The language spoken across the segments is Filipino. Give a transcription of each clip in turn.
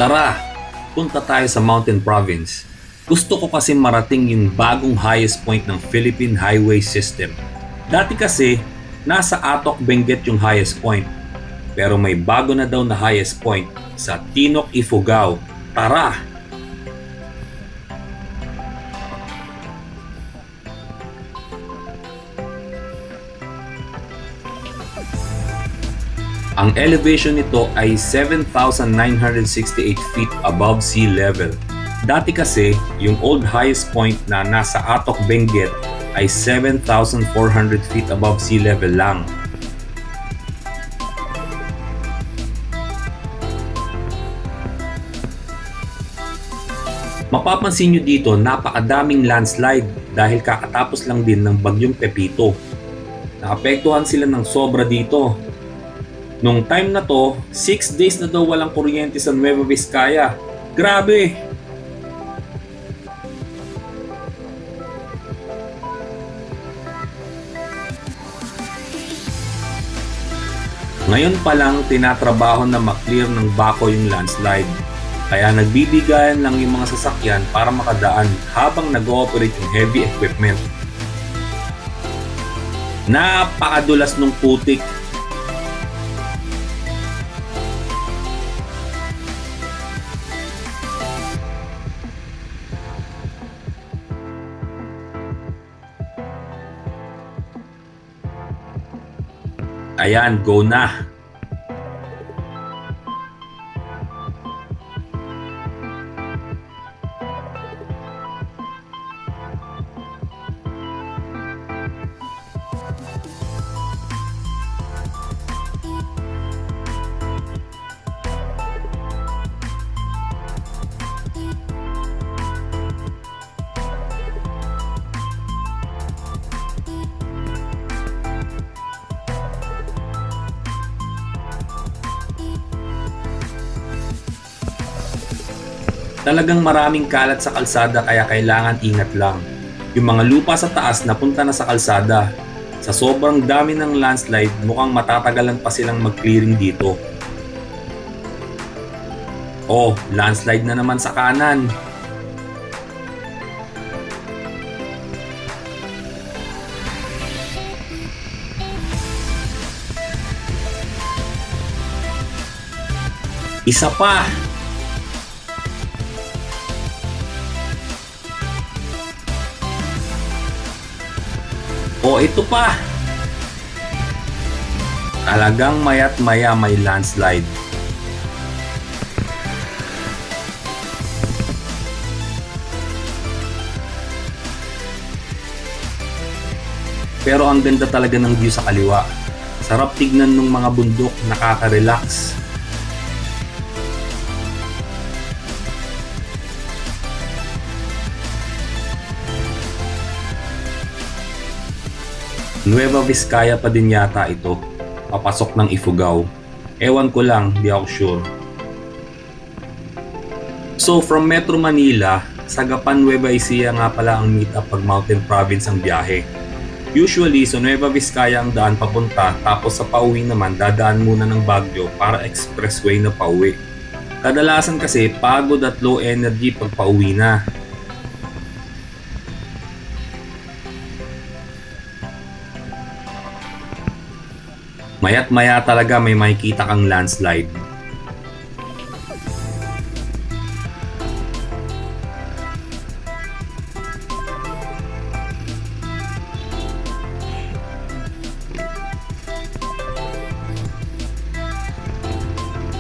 Tara, punta tayo sa Mountain Province. Gusto ko kasi marating yung bagong highest point ng Philippine Highway System. Dati kasi, nasa Atok Benguet yung highest point. Pero may bago na daw na highest point sa Tinok, Ifugao. Tara! Ang elevation nito ay 7,968 feet above sea level. Dati kasi, yung old highest point na nasa Atok Benguet ay 7,400 feet above sea level lang. Mapapansin nyo dito, napakadaming landslide dahil kakatapos lang din ng bagyong Pepito. Naapektuhan sila ng sobra dito. Nung time na to, 6 days na daw walang kuryente sa Nueva Vizcaya. Grabe! Ngayon pa lang tinatrabaho na maklear ng Baco yung landslide. Kaya nagbibigayan lang yung mga sasakyan para makadaan habang nag-ooperate yung heavy equipment. Napakadulas nung putik. Ayan, go na! Talagang maraming kalat sa kalsada kaya kailangan ingat lang. Yung mga lupa sa taas napunta na sa kalsada. Sa sobrang dami ng landslide, mukhang matatagalan pa silang mag-clearing dito. Oh, landslide na naman sa kanan. Isa pa. O ito pa. Talagang maya't maya may landslide. Pero ang ganda talaga ng view sa kaliwa. Sarap tignan ng mga bundok, nakaka-relax. Nueva Vizcaya pa din yata ito, papasok ng Ifugao. Ewan ko lang, di ako sure. So from Metro Manila, Sagapan, Nueva Ecija nga pala ang meet up pag Mountain Province ang biyahe. Usually, so Nueva Vizcaya ang daan papunta, tapos sa pauwi naman dadaan muna ng Baguio para expressway na pauwi. Kadalasan kasi pagod at low energy pag pauwi na. Maya't maya talaga may makikita kang landslide.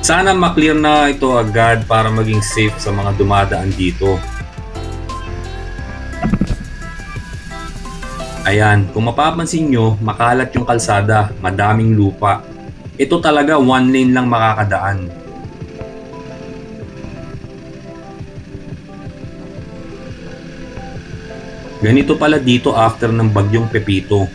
Sana maklear na ito agad para maging safe sa mga dumadaan dito. Ayan, kung mapapansin nyo, makalat yung kalsada, madaming lupa. Ito talaga one lane lang makakadaan. Ganito pala dito after ng bagyong Pepito.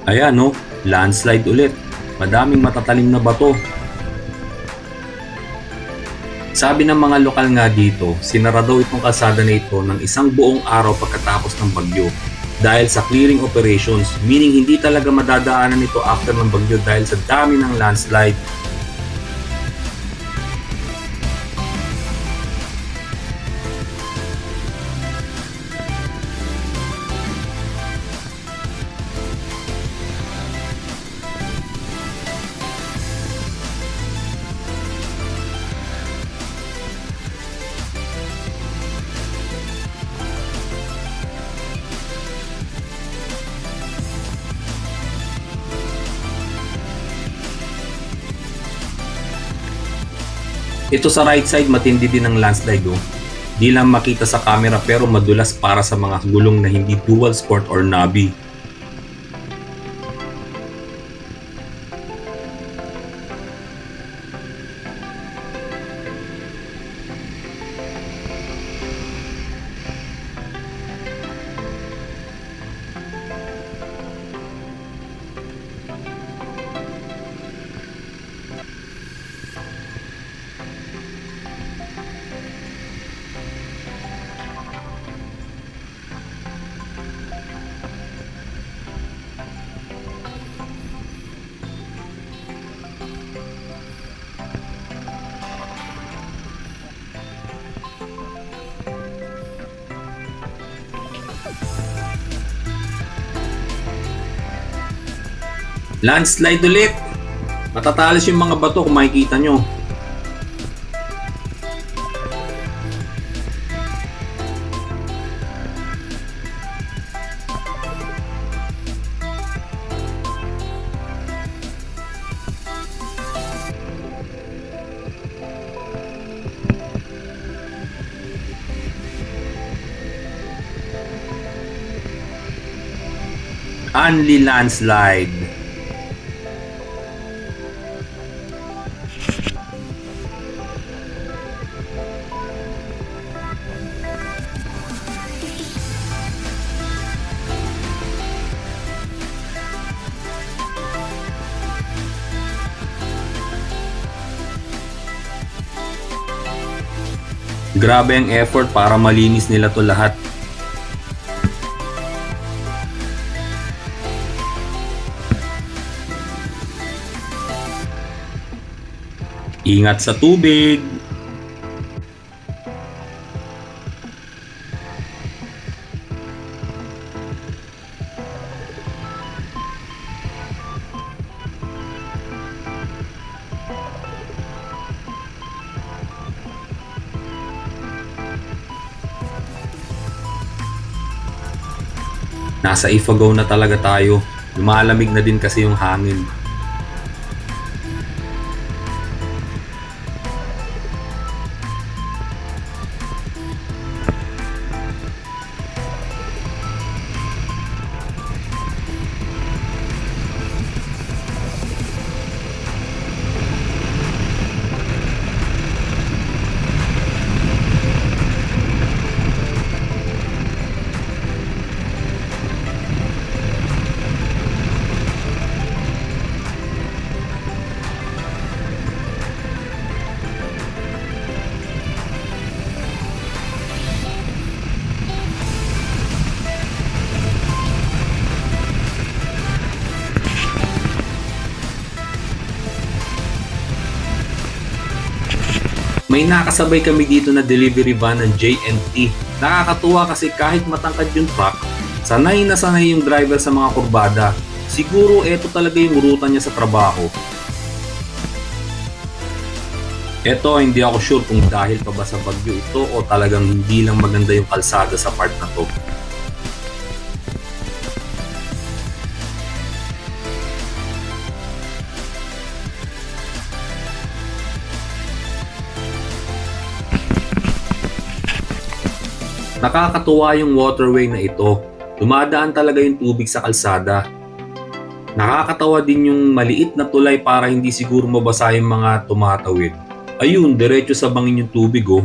Ayan no, landslide ulit. Madaming matatalim na bato. Sabi ng mga lokal nga dito, sinara daw itong kalsada na ito ng isang buong araw pagkatapos ng bagyo dahil sa clearing operations, meaning hindi talaga madadaanan ito after ng bagyo dahil sa dami ng landslide. Ito sa right side matindi din ang landslide oh. Di lang makita sa camera pero madulas para sa mga gulong na hindi dual sport or knobby. Landslide ulit! Matatalas yung mga bato kung makikita nyo. Only landslide. Grabe ang effort para malinis nila to lahat. Ingat sa tubig! Nasa Ifugao na talaga tayo. Lumalamig na din kasi yung hangin. May nakasabay kami dito na delivery van ng J&T. Nakakatuwa kasi kahit matangkad yung truck, sanay na sanay yung driver sa mga kurbada. Siguro eto talaga yung ruta niya sa trabaho. Eto, hindi ako sure kung dahil pa ba sa bagyo ito o talagang hindi lang maganda yung kalsada sa part na to. Nakakatuwa yung waterway na ito. Dumadaan talaga yung tubig sa kalsada. Nakakatawa din yung maliit na tulay para hindi siguro mabasa yung mga tumatawid. Ayun, diretso sa bangin yung tubig oh.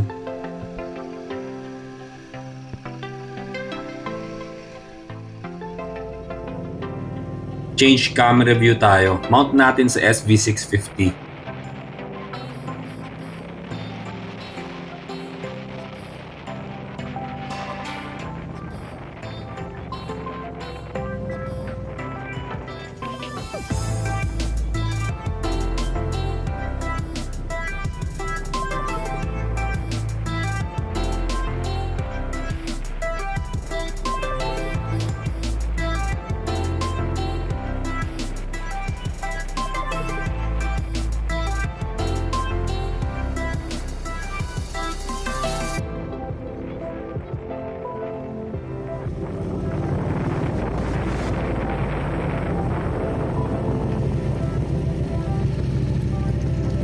Change camera view tayo. Mount natin sa SV650.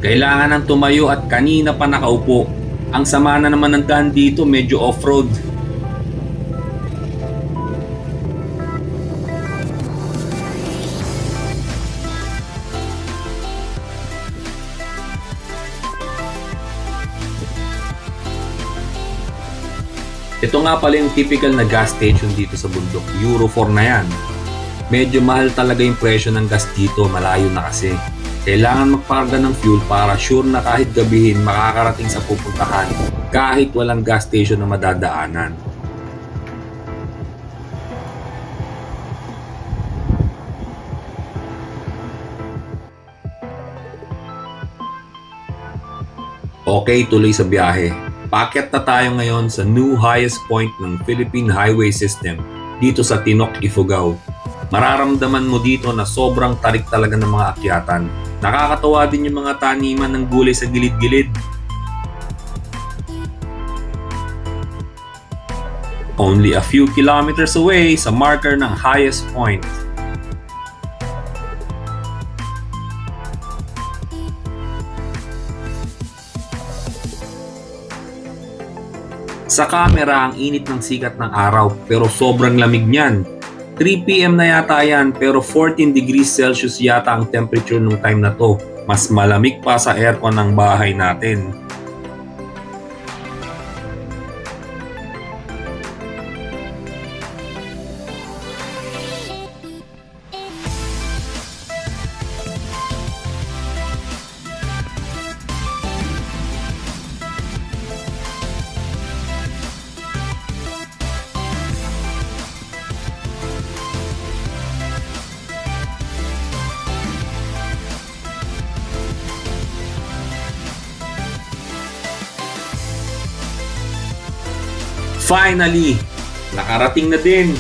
Kailangan ng tumayo at kanina pa nakaupo. Ang sama na naman ng daan dito, medyo off-road. Ito nga pala yung typical na gas station dito sa bundok. Euro 4 na yan. Medyo mahal talaga yung presyo ng gas dito, malayo na kasi. Kailangan magparga ng fuel para sure na kahit gabihin makakarating sa pupuntahan kahit walang gas station na madadaanan. Okay, tuloy sa biyahe. Paakyat na tayo ngayon sa new highest point ng Philippine Highway System dito sa Tinok, Ifugao. Mararamdaman mo dito na sobrang tarik talaga ng mga akyatan. Nakakatawa din yung mga taniman ng gulay sa gilid-gilid. Only a few kilometers away sa marker ng highest point. Sa camera, ang init ng sikat ng araw pero sobrang lamig niyan. 3 PM na yata yan pero 14 degrees Celsius yata ang temperature nung time na to. Mas malamig pa sa aircon ng bahay natin. Finally, nakarating na din.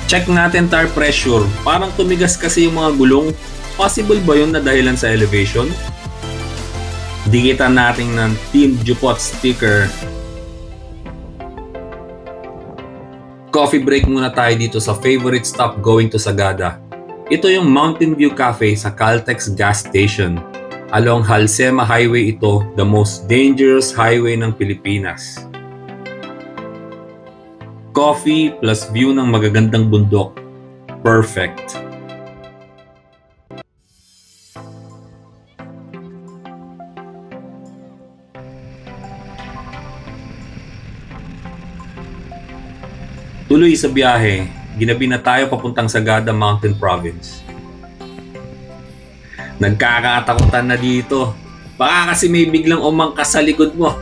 Check natin tire pressure. Parang tumigas kasi yung mga gulong. Possible ba yun na dahilan sa elevation? Dikitan natin ng Team Jupot sticker. Coffee break muna tayo dito sa favorite stop going to Sagada. Ito yung Mountain View Cafe sa Caltex gas station. Along Halsema Highway ito, the most dangerous highway ng Pilipinas. Coffee plus view ng magagandang bundok. Perfect. Tuloy sa biyahe. Ginabi na tayo papuntang Sagada Mountain Province. Nagkakatakutan na dito. Baka kasi may biglang umangkas sa likod mo.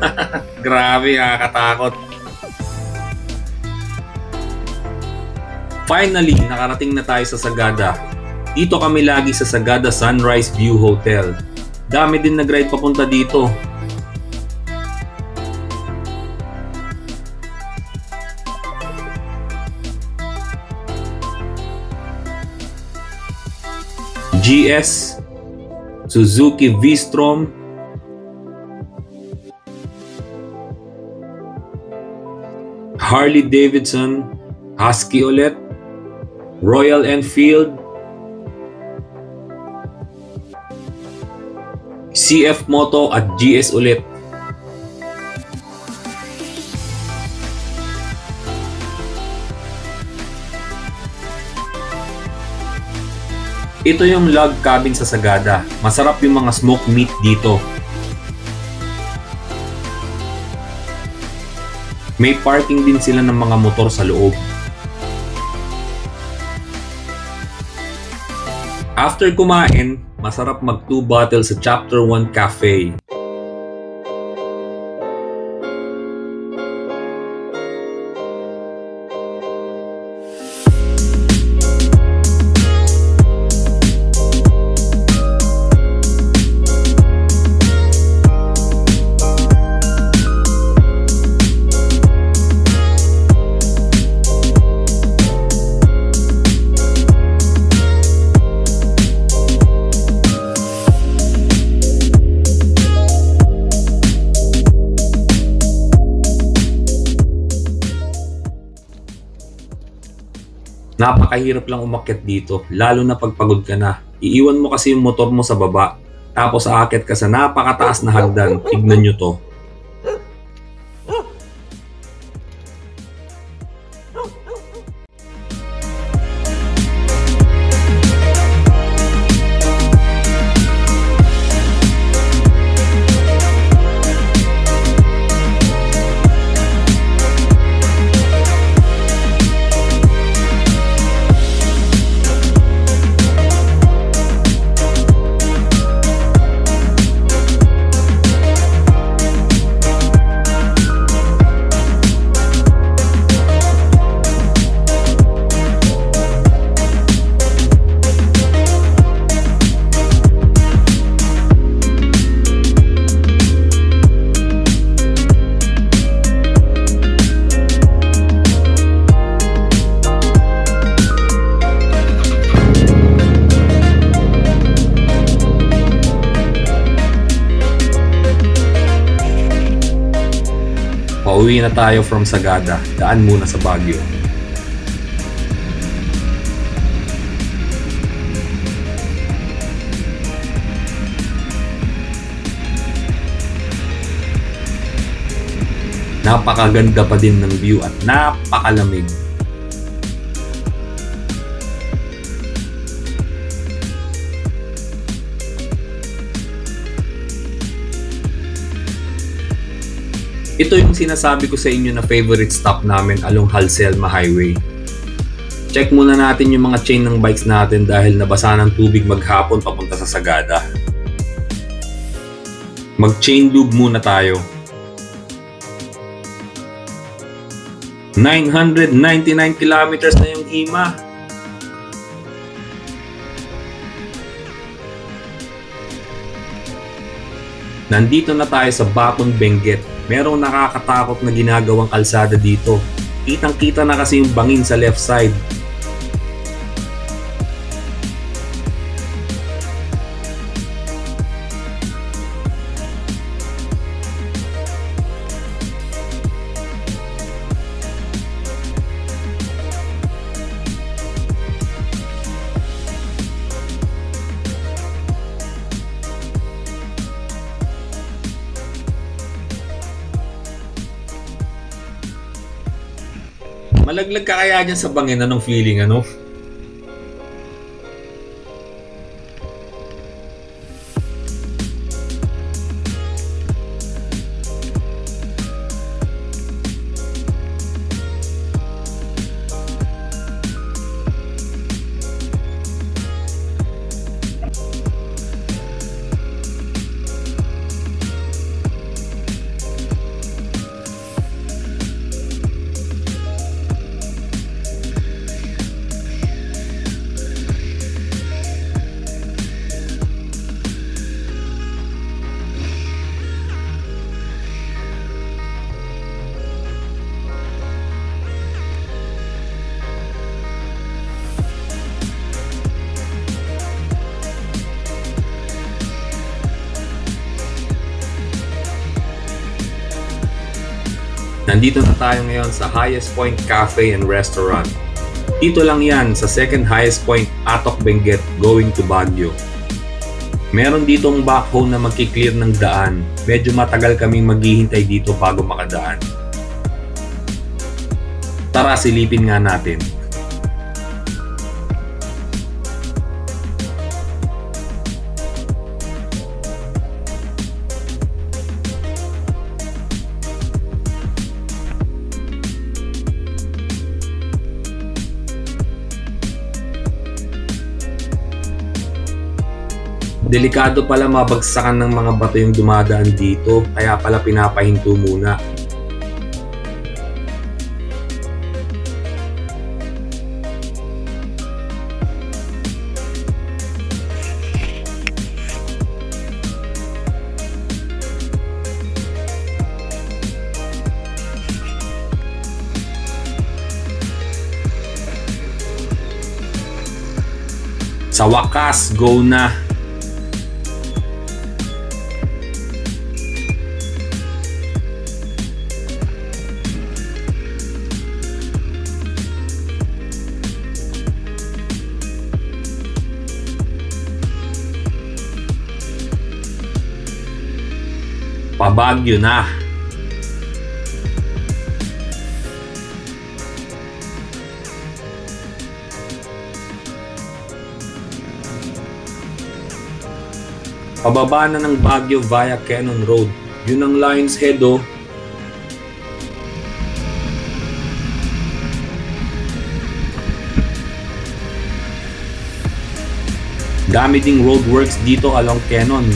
Grabe, nakakatakot. Finally, nakarating na tayo sa Sagada. Dito kami lagi sa Sagada Sunrise View Hotel. Dami din nag-ride papunta dito. GS, Suzuki V-Strom, Harley Davidson, Husky ulit, Royal Enfield, CF Moto at GS ulit. Ito yung log cabin sa Sagada. Masarap yung mga smoked meat dito. May parking din sila ng mga motor sa loob. After kumain, masarap mag 2 bottles sa Chapter 1 Cafe. Napakahirap lang umakyat dito, lalo na pag pagod ka na. Iiwan mo kasi yung motor mo sa baba, tapos aakyat ka sa napakataas na hagdan. Tignan nyo to. Pauwi na tayo from Sagada, daan muna sa Baguio. Napakaganda pa din ng view at napakalamig. Ito yung sinasabi ko sa inyo na favorite stop namin along Halselma Highway. Check muna natin yung mga chain ng bikes natin dahil nabasa ng tubig maghapon papunta sa Sagada. Mag-chain lube muna tayo. 999 kilometers na yung hima. Nandito na tayo sa Baton Benguet. Merong nakakatakot na ginagawang kalsada dito. Kitang-kita na kasi yung bangin sa left side. Malaglag ka kaya dyan sa bangin? Anong feeling, ano? Nandito na tayo ngayon sa Highest Point Cafe and Restaurant. Dito lang yan sa second highest point, Atok Benguet, going to Baguio. Meron ditong backhoe na magki-clear ng daan. Medyo matagal kaming maghihintay dito bago makadaan. Tara, silipin nga natin. Delikado pala mabagsakan ng mga bato yung dumadaan dito, kaya pala pinapahinto muna. Sa wakas, go na! Pabagyo na! Pababa na ng Baguio via Cannon Road. Yun ang Lion's Head oh. Dami ding roadworks dito along Cannon.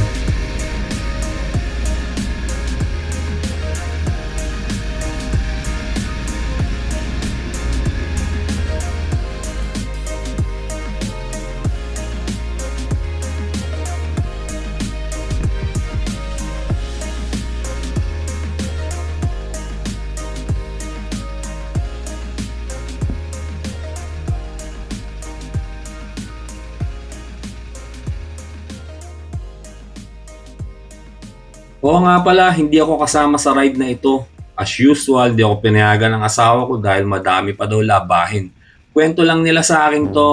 Oo nga pala, hindi ako kasama sa ride na ito. As usual, di ako pinayagan ng asawa ko dahil madami pa daw labahin. Kwento lang nila sa akin to.